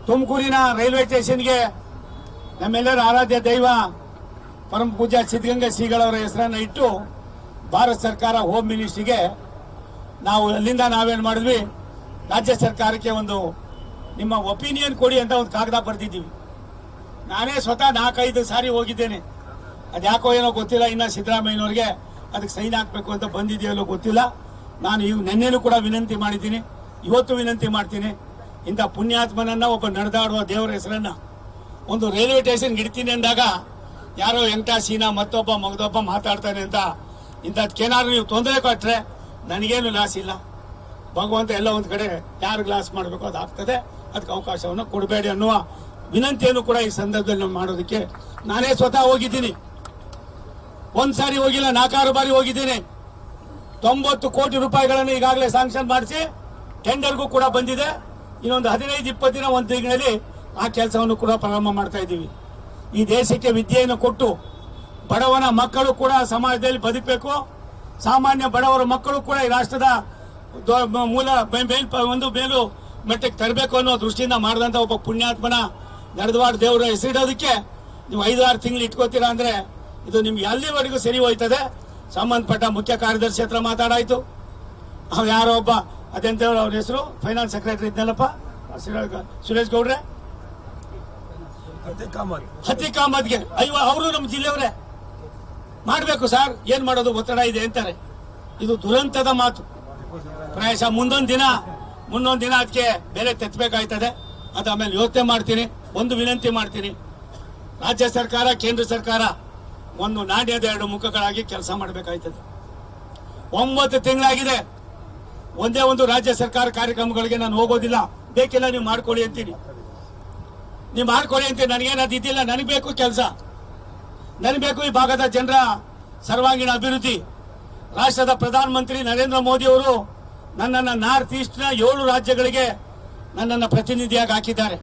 ತುಮಕೂರಿನ ರೈಲ್ವೆ ಸ್ಟೇಷನ್ಗೆ ನಮ್ಮೆಲ್ಲರ ಆರಾಧ್ಯ ದೈವ ಪರಮ ಪೂಜ್ಯ ಸಿದ್ಧಗಂಗಾ ಶ್ರೀಗಳವರ ಹೆಸರನ್ನು ಇಟ್ಟು ಭಾರತ ಸರ್ಕಾರ ಹೋಮ್ ಮಿನಿಸ್ಟ್ರಿಗೆ ನಾವು ಅಲ್ಲಿಂದ ನಾವೇನು ಮಾಡಿದ್ವಿ, ರಾಜ್ಯ ಸರ್ಕಾರಕ್ಕೆ ಒಂದು ನಿಮ್ಮ ಒಪಿನಿಯನ್ ಕೊಡಿ ಅಂತ ಒಂದು ಕಾಗದ ಬರೆದಿದ್ದೀವಿ. ನಾನೇ ಸ್ವತಃ 4-5 ಸಾರಿ ಹೋಗಿದ್ದೇನೆ. ಅದ್ಯಾಕೋ ಏನೋ ಗೊತ್ತಿಲ್ಲ, ಇನ್ನು ಸಿದ್ದರಾಮಯ್ಯನವ್ರಿಗೆ ಅದಕ್ಕೆ ಸೈನ್ ಹಾಕಬೇಕು ಅಂತ ಬಂದಿದೆಯಲ್ಲೋ ಗೊತ್ತಿಲ್ಲ. ನಾನು ಈಗ ನಿನ್ನೆನೂ ಕೂಡ ವಿನಂತಿ ಮಾಡಿದ್ದೀನಿ, ಇವತ್ತು ವಿನಂತಿ ಮಾಡ್ತೀನಿ. ಇಂಥ ಪುಣ್ಯಾತ್ಮನನ್ನ ಒಬ್ಬ ನಡೆದಾಡುವ ದೇವರ ಹೆಸರನ್ನ ಒಂದು ರೈಲ್ವೆ ಸ್ಟೇಷನ್ಗೆ ಇಡ್ತೀನಿ ಅಂದಾಗ ಯಾರೋ ಸೀನಾ ಮಗದೊಬ್ಬ ಮಾತಾಡ್ತಾನೆ ಅಂತ ಇಂಥದ್ಕೇನಾದ್ರು ನೀವು ತೊಂದರೆ ಕೊಟ್ಟರೆ ನನಗೇನು ಲಾಸ್ ಇಲ್ಲ. ಭಗವಂತ ಎಲ್ಲ ಒಂದು ಕಡೆ ಯಾರಿಗೆ ಲಾಸ್ ಮಾಡಬೇಕು ಅದು ಆಗ್ತದೆ, ಅದಕ್ಕೆ ಅವಕಾಶವನ್ನು ಕೊಡಬೇಡಿ ಅನ್ನುವ ವಿನಂತಿಯನ್ನು ಕೂಡ ಈ ಸಂದರ್ಭದಲ್ಲಿ ಮಾಡೋದಕ್ಕೆ ನಾನೇ ಸ್ವತಃ ಹೋಗಿದ್ದೀನಿ. ಒಂದ್ಸಾರಿ ಹೋಗಿಲ್ಲ, 4-6 ಬಾರಿ ಹೋಗಿದ್ದೀನಿ. 90 ಕೋಟಿ ರೂಪಾಯಿಗಳನ್ನು ಈಗಾಗಲೇ ಸ್ಯಾಂಕ್ಷನ್ ಮಾಡಿಸಿ ಟೆಂಡರ್ಗೂ ಕೂಡ ಬಂದಿದೆ. ಇನ್ನೊಂದು 15-20 ದಿನ, ಒಂದು ತಿಂಗಳಲ್ಲಿ ಆ ಕೆಲಸವನ್ನು ಕೂಡ ಪ್ರಾರಂಭ ಮಾಡ್ತಾ ಇದ್ದೀವಿ. ಈ ದೇಶಕ್ಕೆ ವಿದ್ಯೆಯನ್ನು ಕೊಟ್ಟು ಬಡವನ ಮಕ್ಕಳು ಕೂಡ ಸಮಾಜದಲ್ಲಿ ಬದುಕಬೇಕು, ಸಾಮಾನ್ಯ ಬಡವರ ಮಕ್ಕಳು ಕೂಡ ಈ ರಾಷ್ಟ್ರದ ಮೂಲ ಒಂದು ಮೇಲು ಮಟ್ಟಕ್ಕೆ ತರಬೇಕು ಅನ್ನೋ ದೃಷ್ಟಿಯಿಂದ ಮಾಡಿದಂಥ ಒಬ್ಬ ಪುಣ್ಯಾತ್ಮನ ನಡೆದವಾಡ ದೇವರ ಹೆಸರಿಡೋದಕ್ಕೆ ನೀವು 5-6 ತಿಂಗಳು ಇಟ್ಕೋತೀರಾ ಅಂದ್ರೆ ಇದು ನಿಮ್ಗೆ ಅಲ್ಲಿವರೆಗೂ ಸರಿ ಹೋಯ್ತದೆ. ಸಂಬಂಧಪಟ್ಟ ಮುಖ್ಯ ಕಾರ್ಯದರ್ಶಿ ಹತ್ರ ಮಾತಾಡಾಯ್ತು. ಅವ್ರು ಯಾರೋ ಒಬ್ಬ ಅದೆಂತವ್ರು, ಅವ್ರ ಹೆಸರು ಫೈನಾನ್ಸ್ ಸೆಕ್ರೆಟರಿ ಇದ್ನಲ್ಲಪ್ಪ, ಸುರೇಶ್ ಗೌಡ್ರೆ, ಹತ್ತಿ ಕಾಮತ್ಗೆ ಅವರು ನಮ್ಮ ಜಿಲ್ಲೆಯವರೇ ಮಾಡಬೇಕು ಸರ್, ಏನ್ ಮಾಡೋದು, ಒತ್ತಡ ಇದೆ ಅಂತಾರೆ. ಇದು ದುರಂತದ ಮಾತು. ಪ್ರಾಯಶಃ ಮುಂದೊಂದು ದಿನ ಅದಕ್ಕೆ ಬೆಲೆ ತೆತ್ತಬೇಕಾಯ್ತದೆ. ಅದು ಆಮೇಲೆ ಯೋಚನೆ ಮಾಡ್ತೀನಿ. ಒಂದು ವಿನಂತಿ ಮಾಡ್ತೀನಿ, ರಾಜ್ಯ ಸರ್ಕಾರ ಕೇಂದ್ರ ಸರ್ಕಾರ ಒಂದು ನಾಣ್ಯದ 2 ಮುಖಗಳಾಗಿ ಕೆಲಸ ಮಾಡಬೇಕಾಯ್ತದೆ. 9 ತಿಂಗಳಾಗಿದೆ, ಒಂದೇ ಒಂದು ರಾಜ್ಯ ಸರ್ಕಾರ ಕಾರ್ಯಕ್ರಮಗಳಿಗೆ ನಾನು ಹೋಗೋದಿಲ್ಲ. ಬೇಕಿಲ್ಲ ನೀವು ಮಾಡ್ಕೊಳ್ಳಿ ಅಂತೀನಿ, ನೀವು ಮಾಡ್ಕೊಳ್ಳಿ ಅಂತೀನಿ. ನನಗೇನದು ಇದ್ದಿಲ್ಲ, ನನಗೆ ಬೇಕು ಕೆಲಸ, ನನಗೆ ಬೇಕು ಈ ಭಾಗದ ಜನರ ಸರ್ವಾಂಗೀಣ ಅಭಿವೃದ್ಧಿ. ರಾಷ್ಟ್ರದ ಪ್ರಧಾನಮಂತ್ರಿ ನರೇಂದ್ರ ಮೋದಿ ಅವರು ನನ್ನನ್ನು ನಾರ್ತ್ ಈಸ್ಟ್ನ 7 ರಾಜ್ಯಗಳಿಗೆ ನನ್ನನ್ನು ಪ್ರತಿನಿಧಿಯಾಗಿ ಹಾಕಿದ್ದಾರೆ.